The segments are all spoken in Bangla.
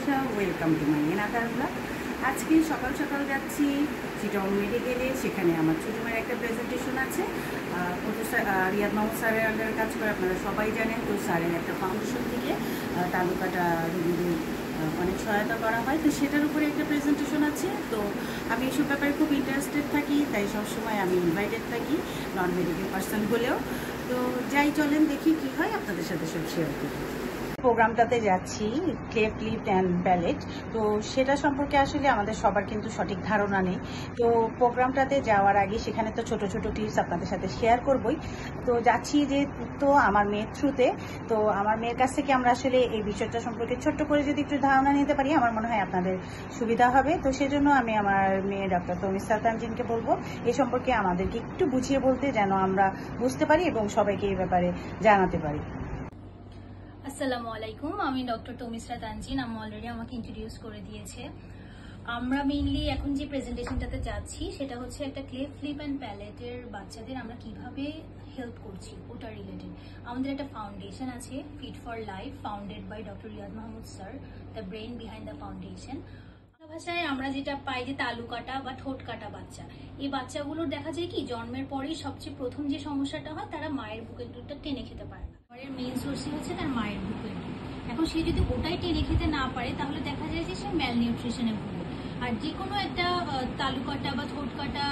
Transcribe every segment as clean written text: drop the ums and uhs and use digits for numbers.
ভালোবাসা। Welcome to my another blog. আজকে সকাল সকাল যাচ্ছি চিটং মেডিকেলে। সেখানে আমার ছোটো মেয়ের একটা প্রেজেন্টেশন আছে। প্রফেসর রিয়াদ মাহমুদ স্যারের আন্ডারে কাজ করে, আপনারা সবাই জানেন। তো স্যারের একটা ফাউন্ডেশন থেকে তালুকাটা রোগীদের অনেক সহায়তা করা হয়, তো সেটার উপরে একটা প্রেজেন্টেশন আছে। তো আমি এইসব ব্যাপারে খুব ইন্টারেস্টেড থাকি, তাই সবসময় আমি ইনভাইটেড থাকি, নন মেডিকেল পার্সন হলেও। তো যাই, চলেন দেখি কি হয়, আপনাদের সাথে সব শেয়ার করি। প্রোগ্রামটাতে যাচ্ছি ক্লেফট লিপ অ্যান্ড প্যালেট। তো সেটা সম্পর্কে আসলে আমাদের সবার কিন্তু সঠিক ধারণা নেই। তো প্রোগ্রামটাতে যাওয়ার আগে সেখানে তো ছোট ছোট ক্লিপস আপনাদের সাথে শেয়ার করবই। তো যাচ্ছি যে তো আমার মেয়ের থ্রুতে, তো আমার মেয়ের কাছ থেকে আমরা আসলে এই বিষয়টা সম্পর্কে ছোট্ট করে যদি একটু ধারণা নিতে পারি, আমার মনে হয় আপনাদের সুবিধা হবে। তো সেজন্য আমি আমার মেয়ে ডক্টর তমিসরা তানজিনকে বলবো এ সম্পর্কে আমাদেরকে একটু বুঝিয়ে বলতে, যেন আমরা বুঝতে পারি এবং সবাইকে এই ব্যাপারে জানাতে পারি। আসসালামু আলাইকুম, আমি ডক্টর তমিসরা তানজিন। অলরেডি আমাকে ইন্ট্রোডিউস করে দিয়েছে। আমরা মেইনলি এখন যে প্রেজেন্টেশনটাতে যাচ্ছি সেটা হচ্ছে একটা ক্লেফট লিপ অ্যান্ড প্যালেটের বাচ্চাদের আমরা কিভাবে হেল্প করছি ওটা রিলেটেড। আমাদের একটা ফাউন্ডেশন আছে, fit for life, founded by doctor Riyad Mahmud sir, the brain behind the foundation. ভাষায় আমরা যেটা পাই যে তালু কাটা বা ঠোঁট কাটা বাচ্চা, এই বাচ্চাগুলোর দেখা যায় কি জন্মের পরেই সবচেয়ে প্রথম যে সমস্যাটা হয়, তারা মায়ের বুকের দুধটা টেনে খেতে পারে না। মায়ের মেইন সোর্সই হচ্ছে তার মায়ের বুকের দুধ। এখন সে যদি ওটাই টেনে খেতে না পারে, তাহলে দেখা যায় যে সে ম্যালনিউট্রিশনে ভুগে। আর যে কোনো একটা তালু কাটা বা ঠোঁট কাটা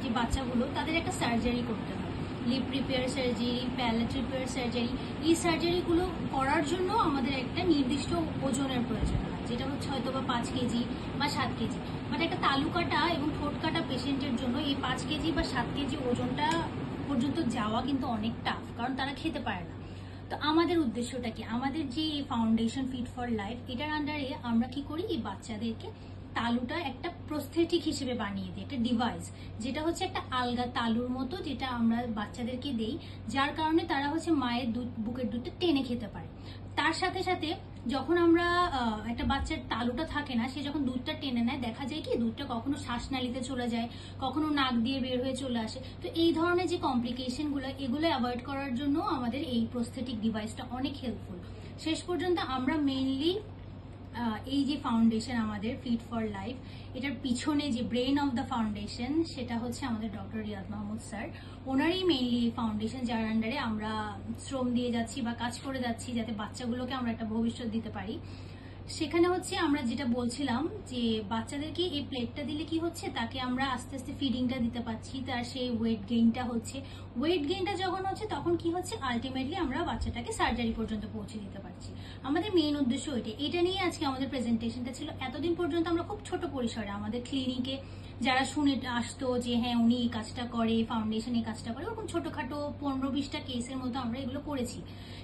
যে বাচ্চাগুলো, তাদের একটা সার্জারি করতে হয়, lip repair surgery, palate repair surgery. এই সার্জারিগুলো করার জন্য আমাদের একটা নির্দিষ্ট ওজনের প্রয়োজন হয়, যেটা হচ্ছে হয়তো বা 5 কেজি বা 7 কেজি। বাট একটা তালু কাটা এবং ঠোঁট কাটা পেশেন্টের জন্য এই 5 কেজি বা 7 কেজি ওজনটা পর্যন্ত যাওয়া কিন্তু অনেক টাফ, কারণ তারা খেতে পারে না। তো আমাদের উদ্দেশ্যটা কি, আমাদের যে ফাউন্ডেশন ফিট ফর লাইফ, এটার আন্ডারে আমরা কি করি, এই বাচ্চাদেরকে তালুটা একটা প্রস্থেটিক হিসেবে বানিয়ে দিই, একটা ডিভাইস, যেটা হচ্ছে একটা আলগা তালুর মতো, যেটা আমরা বাচ্চাদেরকে দেই, যার কারণে তারা হচ্ছে মায়ের দুধ, বুকের দুধটা টেনে খেতে পারে। তার সাথে সাথে যখন আমরা একটা বাচ্চার তালুটা থাকে না, সে যখন দুধটা টেনে নেয়, দেখা যায় কি দুধটা কখনো শ্বাসনালীতে চলে যায়, কখনো নাক দিয়ে বের হয়ে চলে আসে। তো এই ধরনের যে কমপ্লিকেশনগুলো, এগুলো অ্যাভয়েড করার জন্য আমাদের এই প্রস্থেটিক ডিভাইসটা অনেক হেল্পফুল। শেষ পর্যন্ত আমরা মেইনলি এই যে ফাউন্ডেশন আমাদের ফিট ফর লাইফ, এটার পিছনে যে ব্রেন অফ দ্য ফাউন্ডেশন, সেটা হচ্ছে আমাদের ডক্টর রিয়াদ মাহমুদ স্যার। ওনারই মেইনলি এই ফাউন্ডেশন, যার আন্ডারে আমরা শ্রম দিয়ে যাচ্ছি বা কাজ করে যাচ্ছি, যাতে বাচ্চাগুলোকে আমরা একটা ভবিষ্যৎ দিতে পারি। সেখানে হচ্ছে আমরা যেটা বলছিলাম যে বাচ্চাদেরকে এই প্লেটটা দিলে কি হচ্ছে, তাকে আমরা আস্তে আস্তে ফিডিংটা দিতে পারছি, তার সেই ওয়েট গেইনটা হচ্ছে। ওয়েট গেইনটা যখন হচ্ছে, তখন কি হচ্ছে, আলটিমেটলি আমরা বাচ্চাটাকে সার্জারি পর্যন্ত পৌঁছে দিতে পারছি। আমাদের মেইন উদ্দেশ্য এটা নিয়ে আজকে আমাদের প্রেজেন্টেশনটা ছিল। এতদিন পর্যন্ত আমরা খুব ছোট পরিসরে আমাদের ক্লিনিকে যারা শুনে আসতো যে হ্যাঁ উনি এই কাজটা করে, ফাউন্ডেশন এই কাজটা করে, ওরকম ছোটখাটো 15-20টা কেসের মতো আমরা এগুলো করেছি।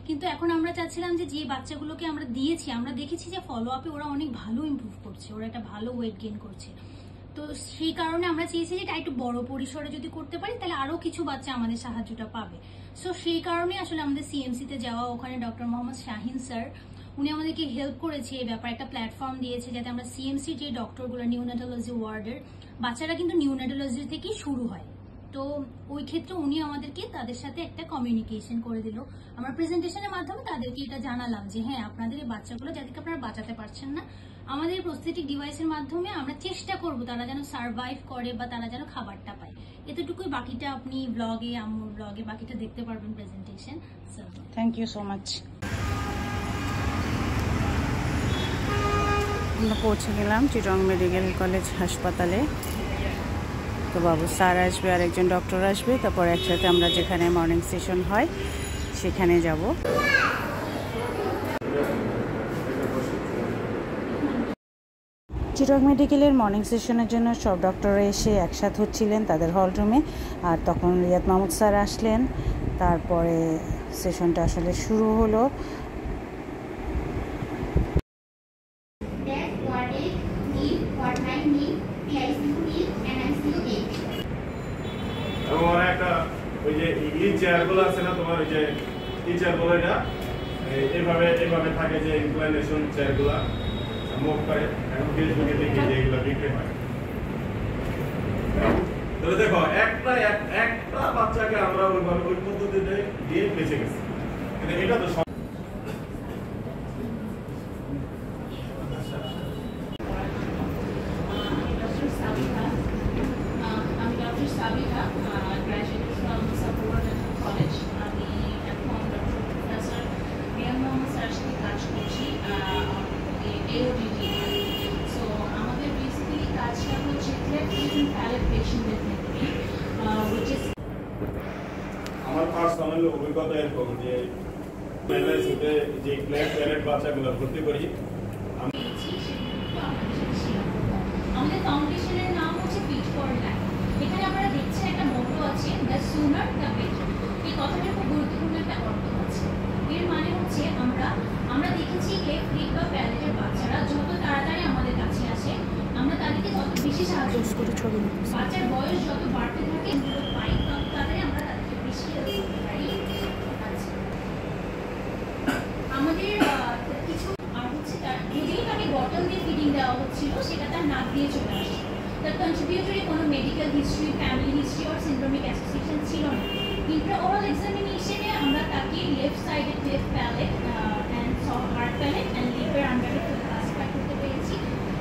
কিন্তু এখন আমরা চাচ্ছিলাম যে বাচ্চাগুলোকে আমরা দিয়েছি, আমরা দেখেছি যে ফলো আপে ওরা অনেক ভালো ইমপ্রুভ করছে, ওরা একটা ভালো ওয়েট গেইন করছে। তো সেই কারণে আমরা চেয়েছি যে এটা একটু বড় পরিসরে যদি করতে পারি, তাহলে আরো কিছু বাচ্চা আমাদের সাহায্যটা পাবে। সো সেই কারণে আসলে আমাদের সিএমসি তে যাওয়া, ওখানে ডক্টর মোহাম্মদ শাহিন স্যার, উনি আমাদেরকে হেল্প করেছে এই ব্যাপারে, একটা প্ল্যাটফর্ম দিয়েছে, যাতে আমরা সিএমসি যে ডক্টরগুলো নিউনেটোলজি ওয়ার্ডের, বাচ্চারা কিন্তু নিউনেটোলজি থেকেই শুরু হয়। তো ওই ক্ষেত্রে উনি আমাদেরকে তাদের সাথে একটা কমিউনিকেশন করে দিল। আমরা প্রেজেন্টেশনের মাধ্যমে তাদেরকে এটা জানালাম যে হ্যাঁ আপনাদের এই বাচ্চাগুলো যাদেরকে আপনারা বাঁচাতে পারছেন না, আমাদের প্রস্থেটিক ডিভাইসের মাধ্যমে আমরা চেষ্টা করব তারা যেন সার্ভাইভ করে বা তারা যেন খাবারটা পায়। এতটুকুই, বাকিটা আপনি ব্লগে, আমার ব্লগে বাকিটা দেখতে পারবেন presentation. Thank you so much. আমরা পৌঁছে গেলাম চিটং মেডিকেল কলেজ হাসপাতালে। তো বাবু স্যার আসবে আর একজন ডক্টর আসবে, তারপর একসাথে আমরা যেখানে মর্নিং সেশন হয় সেখানে যাব। চিটং মেডিকেলের মর্নিং সেশনের জন্য সব ডক্টররা এসে একসাথে হচ্ছিলেন তাদের হল রুমে, আর তখন রিয়াদ মাহমুদ স্যার আসলেন। তারপরে সেশনটা আসলে শুরু হলো। ওই যে চেয়ারগুলো আছে না তোমার, ওই যে চেয়ারগুলো এটা এইভাবে এইভাবে থাকে, যে ইনক্লাইনেশন চেয়ারগুলো মুভ করে, এখন ফেসবুকে দেখি যে এগুলো বিক্রি হয়। তাহলে দেখো একটা বাচ্চাকে আমরা ওইভাবে ওই পদ্ধতিতে দিয়ে বেঁচে গেছি, কিন্তু এটা তো different palate patient definitely, which is আমার পার্সোনাল অভিজ্ঞতা এরকম যে এলআইসিতে যে প্যারেন্ট বাচ্চাগুলো ভর্তি করি আমাদের ফাউন্ডেশনের নাম হচ্ছে পিচ ফর লাইফ। এখানে আমরা দেখছি একটা মোটো আছে, দ্য সুনার দ্য বেটার। এই কথাটার খুব গুরুত্বপূর্ণ একটা অর্থ আছে। এর মানে হচ্ছে আমরা দেখেছি ক্লেফট লিপ বা প্যালেটের বাচ্চারা যত তাড়াতাড়ি আমাদের কাছে আসে আমরা তাদেরকে তত বেশি সাহায্য করি। বাচ্চার বয়স যত বাড়তে থাকে পাই তত তাড়াতাড়ি আমরা তাদেরকে বেশি হেল্প করতে পারি। আমাদের কিছু আর হচ্ছে তার যদিও তাকে বটল দিয়ে ফিডিং দেওয়া হচ্ছিল সেটা তার নাক দিয়ে চলে আসে। তার কন্ট্রিবিউটরি কোনো মেডিকেল হিস্ট্রি, ফ্যামিলি হিস্ট্রি আর সিন্ড্রোমিক অ্যাসোসিয়েশন ছিল না। ইন্ট্রাওরাল এক্সামিনেশনে আমরা তাকে লেফট সাইডে cleft palate and hard palate and লিপের আন্ডারে ক্লাসিফাই করতে পেরেছি।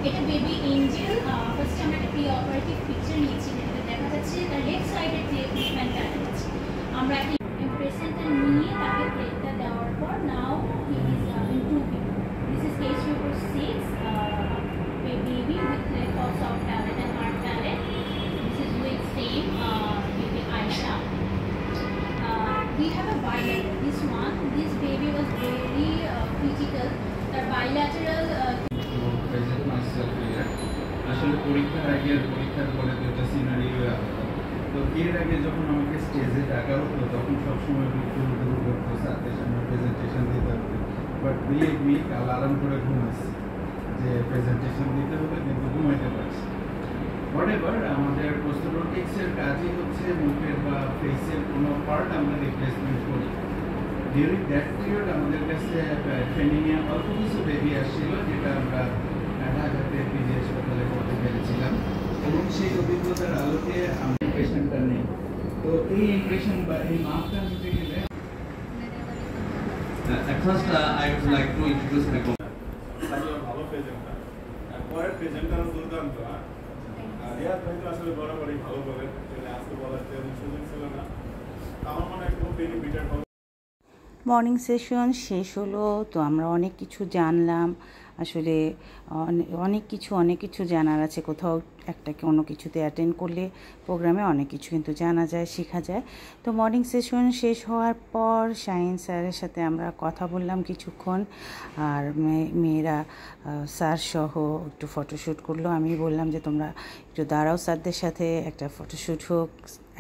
এটা বেবি এঞ্জেল। ফার্স্টে আমরা একটা প্রি অপারেটিভ পিকচার নিয়েছি যেটাতে দেখা যাচ্ছে তার লেফট সাইডে ক্লেফট লিপ অ্যান্ড প্যালেট আছে। আমরা একটা ইমপ্রেশনটা নিয়ে তাকে প্লেটটা দেওয়ার পর now he is improving. This is case paper 6, baby with cleft of soft palate and hard palate. This is with same baby Aisha. We have a bilateral. This baby was very critical. The bilateral. Present myself here. আসলে পরীক্ষার আগে আর পরীক্ষার পরে দুটো সিনারিও আলাদা। তো এর আগে যখন আমাকে স্টেজে ডাকা হতো তখন সবসময় দুরু করতো স্যারদের সামনে প্রেজেন্টেশন দিতে হবে। বাট বিলিভ মি কাল আরাম করে ঘুমাইছি যে প্রেজেন্টেশন দিতে হবে কিন্তু ঘুমাইতে পারছি। হোয়াটএভার আমাদের প্রোস্টোডন্টিক্সের কাজই হচ্ছে মুখের বা ফেসের কোনো পার্ট আমরা রিপ্লেসমেন্ট করি। ডিউরিং দ্যাট পিরিয়ড আমাদের কাছে ট্রেনিংয়ে অল্প কিছু বেবি আসছিল যেটা আমরা ঢাকাতে পিজি হাসপাতালে করতে পেরেছিলাম এবং সেই অভিজ্ঞতার আলোকে আমি পেশেন্টটা নেই। তো এই ইমপ্রেশন বা এই মাপটা নিতে গেলে At first, I would like to introduce my company. ভালো প্রেজেন্টার, পরের প্রেজেন্টার দুর্দান্ত। রিয়াদ ভাই তো আসলে বরাবরই ভালো বলেন, আজকে বলার তেমন সুযোগ ছিল না। আমার মনে হয় খুব বেনিফিটেড হবে। মর্নিং সেশন শেষ হলো, তো আমরা অনেক কিছু জানলাম। আসলে অনেক কিছু জানার আছে। কোথাও একটা অন্য কিছুতে অ্যাটেন্ড করলে প্রোগ্রামে অনেক কিছু কিন্তু জানা যায়, শেখা যায়। তো মর্নিং সেশন শেষ হওয়ার পর শাহিন স্যারের সাথে আমরা কথা বললাম কিছুক্ষণ, আর মেয়েরা স্যার সহ একটু ফটোশ্যুট করলো। আমি বললাম যে তোমরা একটু দাঁড়াও, স্যারদের সাথে একটা ফটোশ্যুট হোক,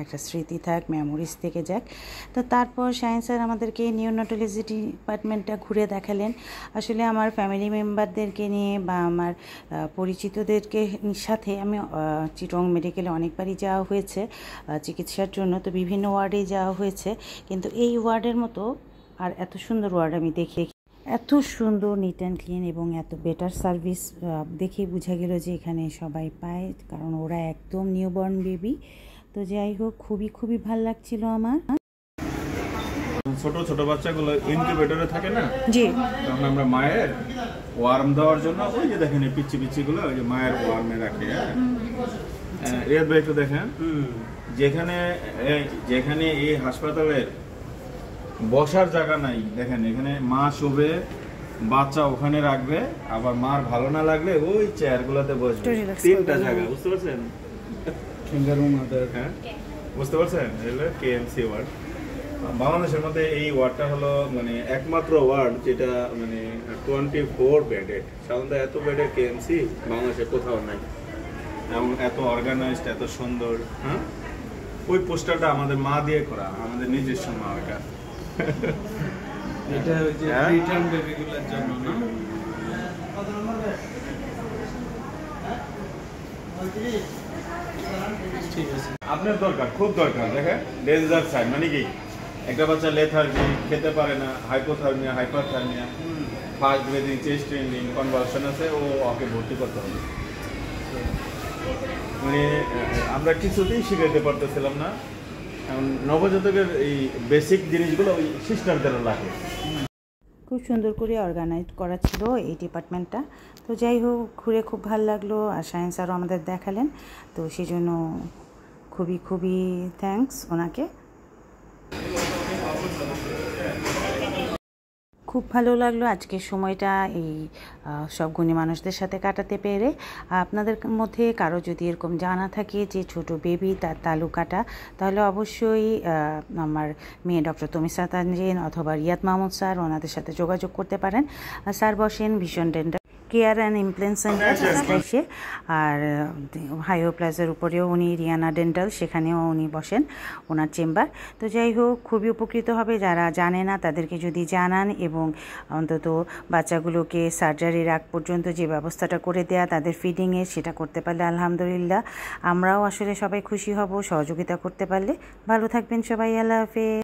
একটা স্মৃতি থাক, মেমোরিজ থেকে যাক। তো তারপর শাহিন স্যার আমাদেরকে নিওনাটোলজি ডিপার্টমেন্টটা ঘুরে দেখালেন। আসলে আমার ফ্যামিলি মেম্বারদেরকে নিয়ে বা আমার পরিচিতদেরকে সাথে আমি চিটং মেডিকেলে অনেকবারই যাওয়া হয়েছে চিকিৎসার জন্য, তো বিভিন্ন ওয়ার্ডেই যাওয়া হয়েছে, কিন্তু এই ওয়ার্ডের মতো আর এত সুন্দর ওয়ার্ড আমি দেখি, এত সুন্দর নিট অ্যান্ড ক্লিন এবং এত বেটার সার্ভিস দেখেই বোঝা গেল যে এখানে সবাই পায়, কারণ ওরা একদম নিউবর্ন বেবি। তো যাই হোক, খুবই ভালো লাগছিল আমার। ছোট ছোট বাচ্চাগুলো ইনকিউবেটরে থাকে না, জি, তখন আমরা মায়ের ওয়ার্ম দেওয়ার জন্য ওই যে দেখেন এই পিচ্ছিগুলো ওই যে মায়ের ওয়ার্মে রাখে। রিয়াদ ভাই একটু দেখেন, যেখানে এই হাসপাতালের বসার জায়গা নাই, দেখেন এখানে মা শোবে, বাচ্চা ওখানে রাখবে, আবার মার ভালো না লাগলে ওই চেয়ারগুলোতে বসবে। তিনটা জায়গা, বুঝতে পারছেন? হ্যাঁ, বুঝতে পারছেন? এগুলো কেএমসি ওয়ার্ড। বাংলাদেশের মধ্যে এই ওয়ার্ডটা হলো মানে একমাত্র ওয়ার্ড যেটা মানে 24 বেডেড। সাধারণত এত বেডের কেএমসি বাংলাদেশে কোথাও নাই, এবং এত অর্গানাইজড, এত সুন্দর। হ্যাঁ, ওই পোস্টারটা আমাদের মা দিয়ে করা, আমাদের নিজস্ব মা। ওটা এটা ওই যে রিটার্ন বেবিগুলোর জন্য না? ঠিক আছে, আপনার দরকার, খুব দরকার। দেখেন ডেঞ্জার সাইড মানে কি, একটা বাচ্চা লেথার্জি, খেতে পারে না, hypothermia, hyperthermia, fast breathing, chest training, convulsion আছে, ওকে ভর্তি করতে হবে। মানে আমরা কিছুতেই শিখাইতে পারতেছিলাম না, এখন নবজাতকের এই বেসিক জিনিসগুলো ওই সিস্টারদের লাগে। খুব সুন্দর করে অর্গানাইজ করা ছিল এই ডিপার্টমেন্টটা। তো যাই হোক, ঘুরে খুব ভালো লাগলো, আর সায়েন্স আরও আমাদের দেখালেন, তো সেই জন্য খুবই থ্যাঙ্কস ওনাকে। খুব ভালো লাগলো আজকের সময়টা এই সব গুণী মানুষদের সাথে কাটাতে পেরে। আপনাদের মধ্যে কারো যদি এরকম জানা থাকে যে ছোট বেবি তার তালুকাটা, তাহলে অবশ্যই আমার মেয়ে ডক্টর তমিসা তানজিন অথবা রিয়াদ মাহমুদ স্যার ওনাদের সাথে যোগাযোগ করতে পারেন। স্যার বসেন vision dental care and implant centre এসে, আর হাইও প্লাজার উপরেও উনি রিয়ানা ডেন্টাল, সেখানেও উনি বসেন ওনার চেম্বার। তো যাই হোক, খুবই উপকৃত হবে যারা জানে না তাদেরকে যদি জানান, এবং অন্তত বাচ্চাগুলোকে সার্জারির আগ পর্যন্ত যে ব্যবস্থাটা করে দেয়া তাদের ফিডিংয়ের, সেটা করতে পারলে আলহামদুলিল্লাহ আমরাও আসলে সবাই খুশি হব সহযোগিতা করতে পারলে। ভালো থাকবেন সবাই, আল্লাহ হাফেজ।